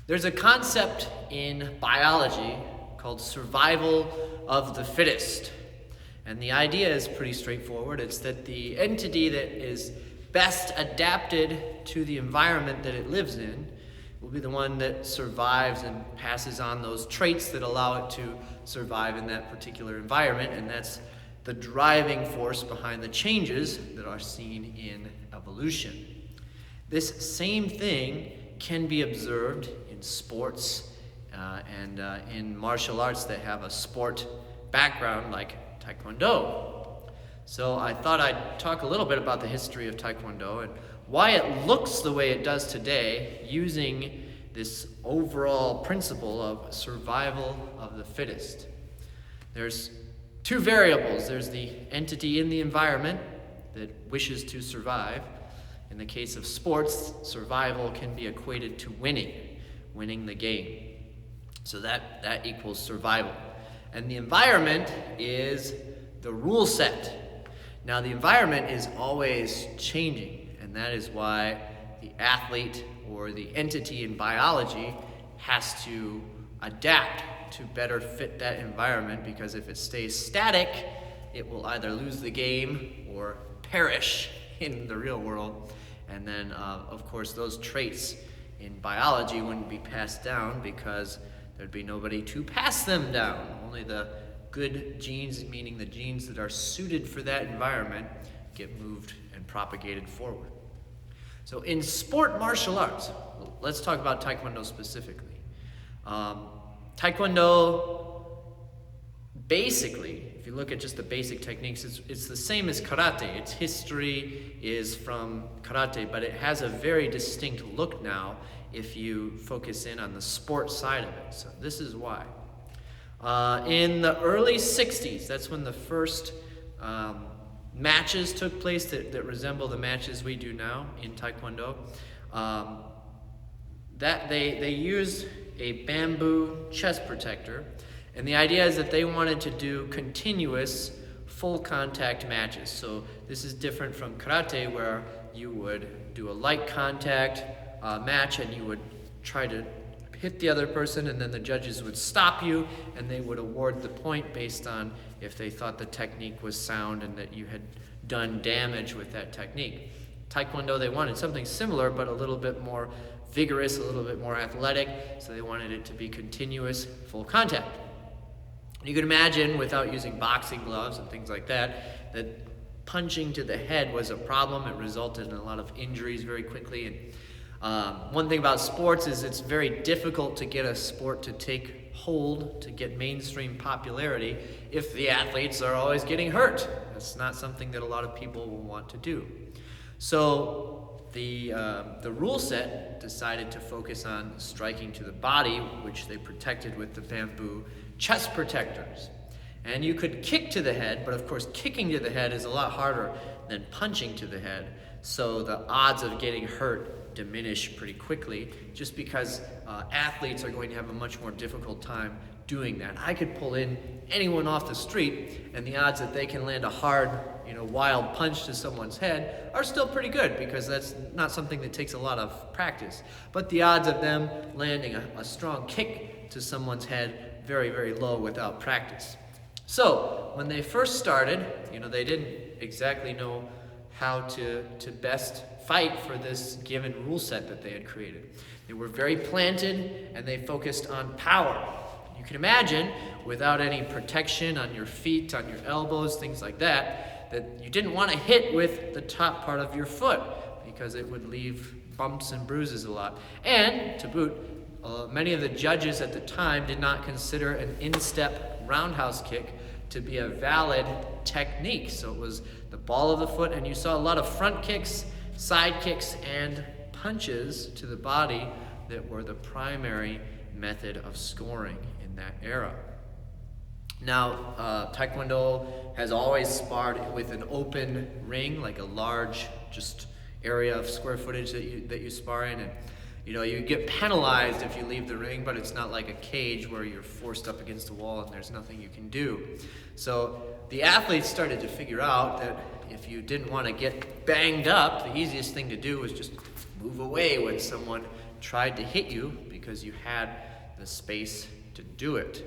There's a concept in biology called survival of the fittest. And the idea is pretty straightforward. It's that the entity that is best adapted to the environment that it lives in will be the one that survives and passes on those traits that allow it to survive in that particular environment. And that's the driving force behind the changes that are seen in evolution. This same thing can be observed in sports and in martial arts that have a sport background like Taekwondo. So I thought I'd talk a little bit about the history of Taekwondo and why it looks the way it does today using this overall principle of survival of the fittest. There's two variables. There's the entity in the environment that wishes to survive. In the case of sports, survival can be equated to winning the game. So that equals survival. And the environment is the rule set. Now the environment is always changing, and that is why the athlete or the entity in biology has to adapt to better fit that environment, because if it stays static, it will either lose the game or perish in the real world. And then, of course, those traits in biology wouldn't be passed down because there'd be nobody to pass them down. Only the good genes, meaning the genes that are suited for that environment, get moved and propagated forward. So in sport martial arts, let's talk about Taekwondo specifically. Taekwondo, basically, if you look at just the basic techniques, it's the same as karate. Its history is from karate, but it has a very distinct look now if you focus in on the sport side of it. So this is why. In the early 60s, that's when the first matches took place that resemble the matches we do now in Taekwondo. That they used a bamboo chest protector, and the idea is that they wanted to do continuous full contact matches. So this is different from karate, where you would do a light contact match and you would try to hit the other person, and then the judges would stop you and they would award the point based on if they thought the technique was sound and that you had done damage with that technique. Taekwondo, they wanted something similar but a little bit more vigorous, a little bit more athletic, so they wanted it to be continuous full contact. You can imagine, without using boxing gloves and things like that, that punching to the head was a problem. It resulted in a lot of injuries very quickly. And one thing about sports is it's very difficult to get a sport to take hold, to get mainstream popularity, if the athletes are always getting hurt. That's not something that a lot of people will want to do. So the rule set decided to focus on striking to the body, which they protected with the bamboo chest protectors. And you could kick to the head, but of course kicking to the head is a lot harder than punching to the head. So the odds of getting hurt diminish pretty quickly, just because athletes are going to have a much more difficult time doing that. I could pull in anyone off the street, and the odds that they can land a hard, wild punch to someone's head are still pretty good, because that's not something that takes a lot of practice. But the odds of them landing a strong kick to someone's head, very, very low without practice. So when they first started, they didn't exactly know how to best fight for this given rule set that they had created. They were very planted, and they focused on power. You can imagine, without any protection on your feet, on your elbows, things like that, that you didn't want to hit with the top part of your foot, because it would leave bumps and bruises a lot. And, to boot, many of the judges at the time did not consider an instep roundhouse kick to be a valid technique. So it was the ball of the foot, and you saw a lot of front kicks, side kicks, and punches to the body that were the primary method of scoring in that era. Now, Taekwondo has always sparred with an open ring, like a large just area of square footage that you spar in, and you get penalized if you leave the ring, but it's not like a cage where you're forced up against the wall and there's nothing you can do. So the athletes started to figure out that if you didn't want to get banged up, the easiest thing to do was just move away when someone tried to hit you because you had the space to do it.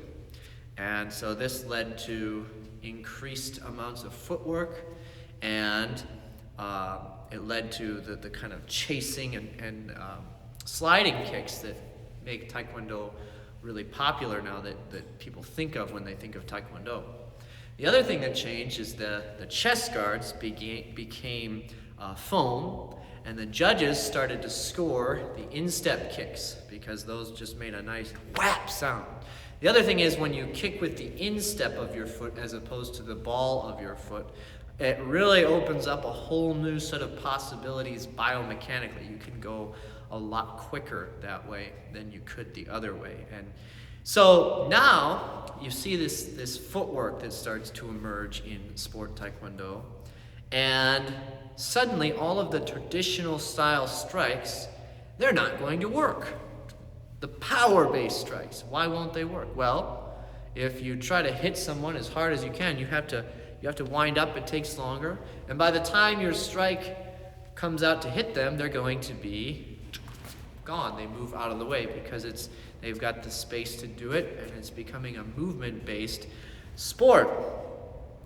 And so this led to increased amounts of footwork, and it led to the kind of chasing and sliding kicks that make Taekwondo really popular now, that people think of when they think of Taekwondo. The other thing that changed is the chest guards became foam, and the judges started to score the instep kicks because those just made a nice whap sound. The other thing is when you kick with the instep of your foot as opposed to the ball of your foot, it really opens up a whole new set of possibilities biomechanically. You can go a lot quicker that way than you could the other way. And so now you see this footwork that starts to emerge in sport Taekwondo, and suddenly all of the traditional style strikes, they're not going to work. The power-based strikes, why won't they work? Well, if you try to hit someone as hard as you can, you have to wind up, it takes longer, and by the time your strike comes out to hit them, they're going to be gone. They move out of the way because they've got the space to do it, and it's becoming a movement-based sport.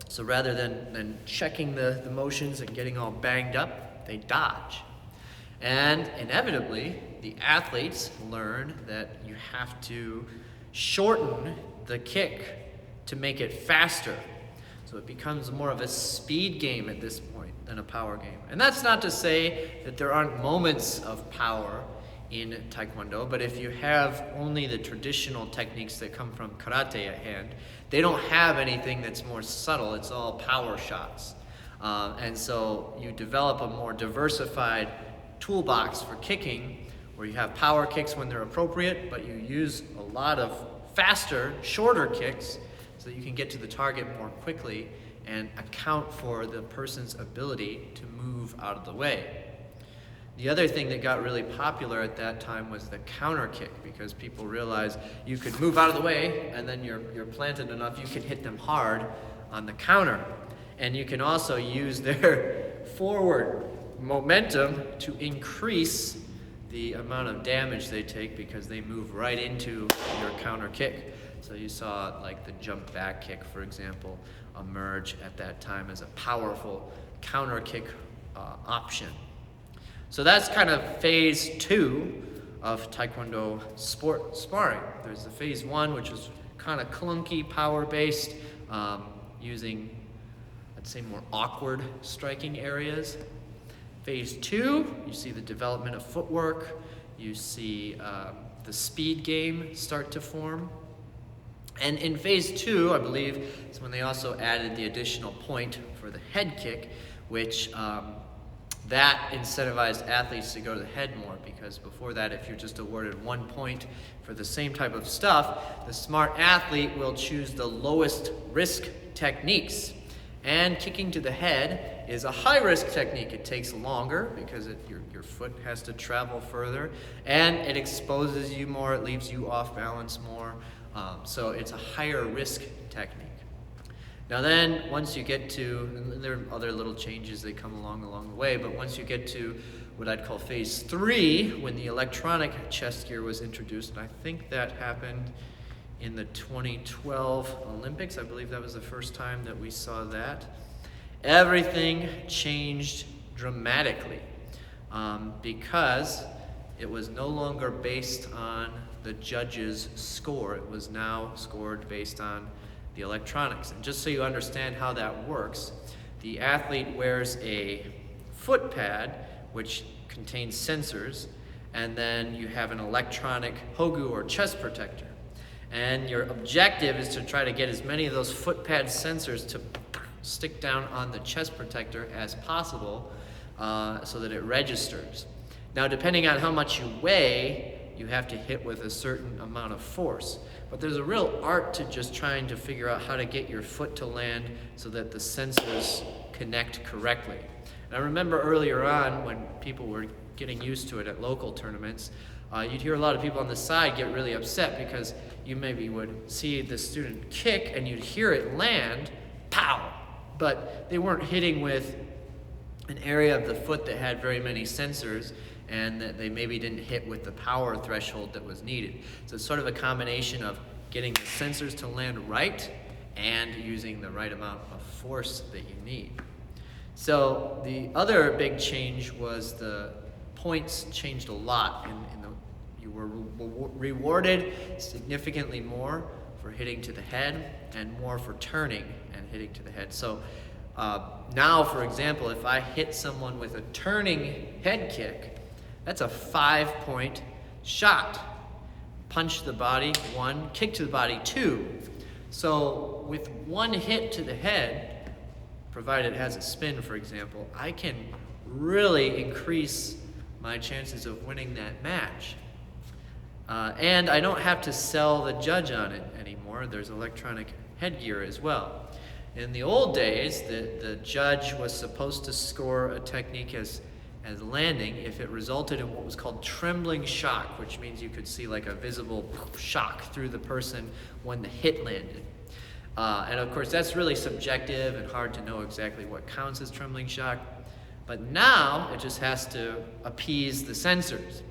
So rather than checking the motions and getting all banged up, they dodge. And inevitably, the athletes learn that you have to shorten the kick to make it faster. So it becomes more of a speed game at this point than a power game. And that's not to say that there aren't moments of power in Taekwondo, but if you have only the traditional techniques that come from karate at hand, they don't have anything that's more subtle. It's all power shots. And so you develop a more diversified toolbox for kicking, where you have power kicks when they're appropriate, but you use a lot of faster, shorter kicks so that you can get to the target more quickly and account for the person's ability to move out of the way. The other thing that got really popular at that time was the counter kick, because people realized you could move out of the way and then you're planted enough, you can hit them hard on the counter. And you can also use their forward momentum to increase the amount of damage they take because they move right into your counter kick. So you saw like the jump back kick, for example, emerge at that time as a powerful counter kick option. So that's kind of phase 2 of Taekwondo sport sparring. There's the phase 1, which is kind of clunky, power-based, using, I'd say, more awkward striking areas. Phase 2, you see the development of footwork. You see the speed game start to form. And in phase 2, I believe, is when they also added the additional point for the head kick, which that incentivized athletes to go to the head more, because before that, if you're just awarded 1 point for the same type of stuff, the smart athlete will choose the lowest risk techniques. And kicking to the head is a high-risk technique. It takes longer because your foot has to travel further, and it exposes you more, it leaves you off balance more. So it's a higher risk technique. Now then, once you get to, and there are other little changes that come along the way, but once you get to what I'd call phase 3, when the electronic chest gear was introduced, and I think that happened in the 2012 Olympics. I believe that was the first time that we saw that. Everything changed dramatically because it was no longer based on the judge's score. It was now scored based on the electronics. And just so you understand how that works, the athlete wears a foot pad which contains sensors, and then you have an electronic hogu or chest protector. And your objective is to try to get as many of those foot pad sensors to stick down on the chest protector as possible so that it registers. Now, depending on how much you weigh, you have to hit with a certain amount of force. But there's a real art to just trying to figure out how to get your foot to land so that the sensors connect correctly. And I remember earlier on when people were getting used to it at local tournaments, you'd hear a lot of people on the side get really upset because you maybe would see the student kick and you'd hear it land, pow! But they weren't hitting with an area of the foot that had very many sensors, and that they maybe didn't hit with the power threshold that was needed. So it's sort of a combination of getting the sensors to land right and using the right amount of force that you need. So the other big change was the points changed a lot. You were rewarded significantly more for hitting to the head and more for turning and hitting to the head. So now, for example, if I hit someone with a turning head kick, that's a 5-point shot. Punch to the body, 1, kick to the body, 2. So with one hit to the head, provided it has a spin, for example, I can really increase my chances of winning that match. And I don't have to sell the judge on it anymore. There's electronic headgear as well. In the old days, the judge was supposed to score a technique as landing if it resulted in what was called trembling shock, which means you could see like a visible shock through the person when the hit landed. And of course, that's really subjective and hard to know exactly what counts as trembling shock. But now, it just has to appease the sensors.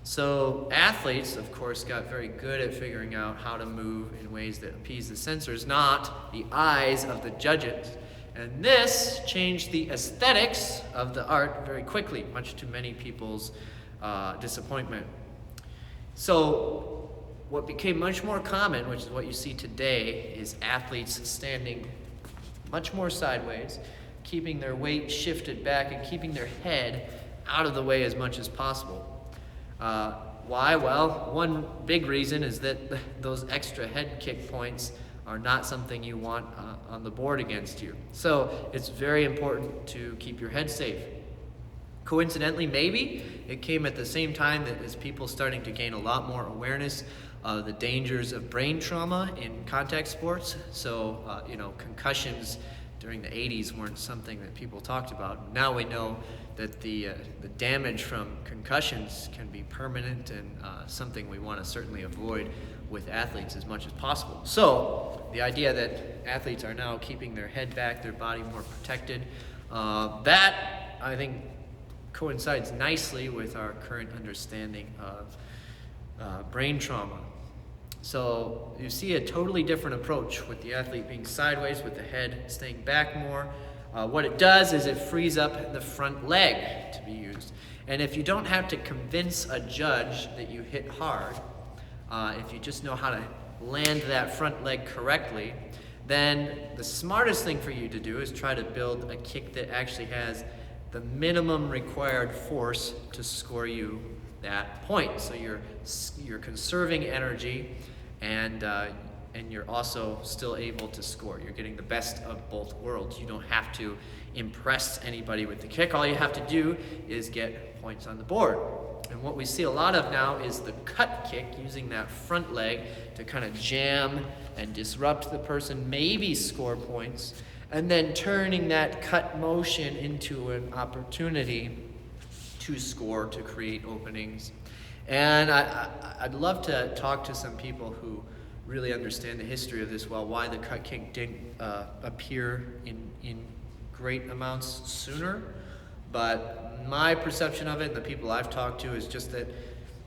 So athletes, of course, got very good at figuring out how to move in ways that appease the sensors, not the eyes of the judges. And this changed the aesthetics of the art very quickly, much to many people's disappointment. So what became much more common, which is what you see today, is athletes standing much more sideways, keeping their weight shifted back and keeping their head out of the way as much as possible. Why? Well, one big reason is that those extra head kick points are not something you want on the board against you. So it's very important to keep your head safe. Coincidentally, maybe it came at the same time that as people starting to gain a lot more awareness of the dangers of brain trauma in contact sports. So, concussions during the 80s weren't something that people talked about. Now we know that the damage from concussions can be permanent and something we want to certainly avoid with athletes as much as possible. So the idea that athletes are now keeping their head back, their body more protected, that I think coincides nicely with our current understanding of brain trauma. So you see a totally different approach with the athlete being sideways, with the head staying back more. What it does is it frees up the front leg to be used. And if you don't have to convince a judge that you hit hard, if you just know how to land that front leg correctly, then the smartest thing for you to do is try to build a kick that actually has the minimum required force to score you that point. So you're conserving energy, and you're also still able to score. You're getting the best of both worlds. You don't have to impress anybody with the kick. All you have to do is get points on the board. And what we see a lot of now is the cut kick, using that front leg to kind of jam and disrupt the person, maybe score points, and then turning that cut motion into an opportunity to score, to create openings. And I'd love to talk to some people who really understand the history of this, why the cut kick didn't appear in great amounts sooner. But my perception of it, and the people I've talked to, is just that,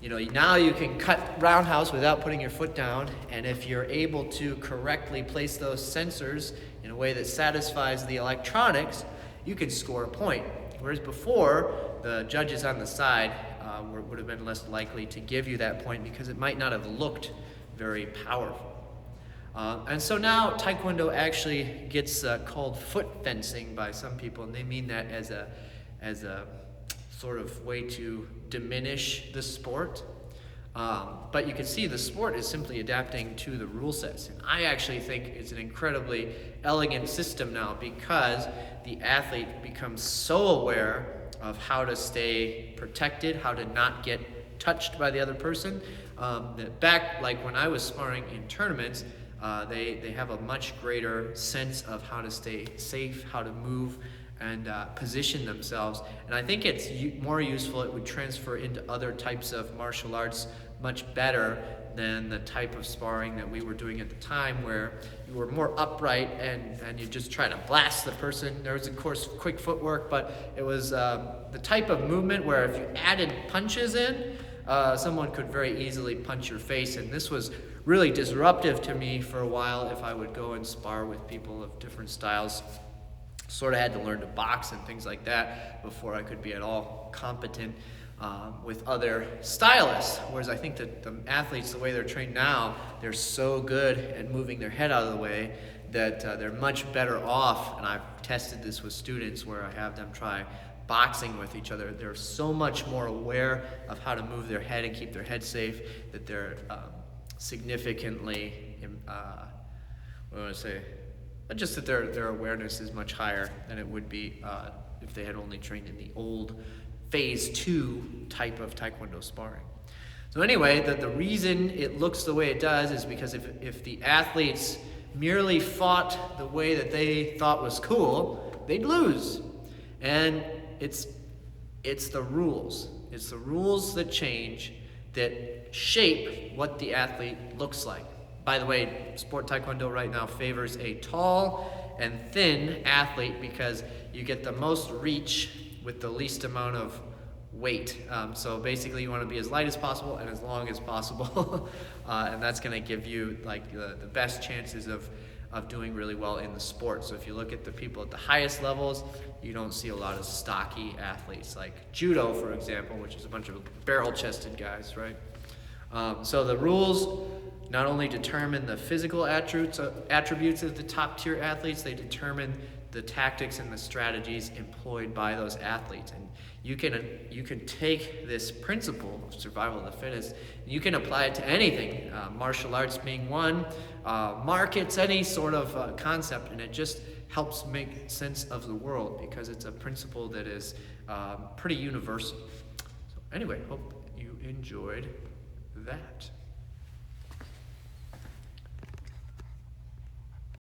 now you can cut roundhouse without putting your foot down, and if you're able to correctly place those sensors in a way that satisfies the electronics, you can score a point. Whereas before, the judges on the side would have been less likely to give you that point because it might not have looked very powerful. And so now Taekwondo actually gets called foot fencing by some people, and they mean that as a sort of way to diminish the sport. But you can see the sport is simply adapting to the rule sets. And I actually think it's an incredibly elegant system now because the athlete becomes so aware of how to stay protected, how to not get touched by the other person. Back, like when I was sparring in tournaments, they have a much greater sense of how to stay safe, how to move, and position themselves. And I think it's more useful. It would transfer into other types of martial arts much better than the type of sparring that we were doing at the time, where you were more upright and you just try to blast the person. There was, of course, quick footwork, but it was the type of movement where if you added punches in, someone could very easily punch your face. And this was really disruptive to me for a while if I would go and spar with people of different styles. Sort of had to learn to box and things like that before I could be at all competent with other stylists. Whereas I think that the athletes, the way they're trained now, they're so good at moving their head out of the way that they're much better off. And I've tested this with students where I have them try boxing with each other. They're so much more aware of how to move their head and keep their head safe that they're significantly, just that their awareness is much higher than it would be if they had only trained in the old phase 2 type of Taekwondo sparring. So anyway, the reason it looks the way it does is because if the athletes merely fought the way that they thought was cool, they'd lose. And it's the rules. It's the rules that change, that shape what the athlete looks like. By the way, sport Taekwondo right now favors a tall and thin athlete because you get the most reach with the least amount of weight. So basically you want to be as light as possible and as long as possible. And that's going to give you like the best chances of doing really well in the sport. So if you look at the people at the highest levels, you don't see a lot of stocky athletes like judo, for example, which is a bunch of barrel-chested guys, right? So the rules not only determine the physical attributes of the top-tier athletes, they determine the tactics and the strategies employed by those athletes. And you can take this principle of survival of the fittest, and you can apply it to anything, martial arts being one, markets, any sort of concept, and it just helps make sense of the world because it's a principle that is pretty universal. So anyway, hope you enjoyed that.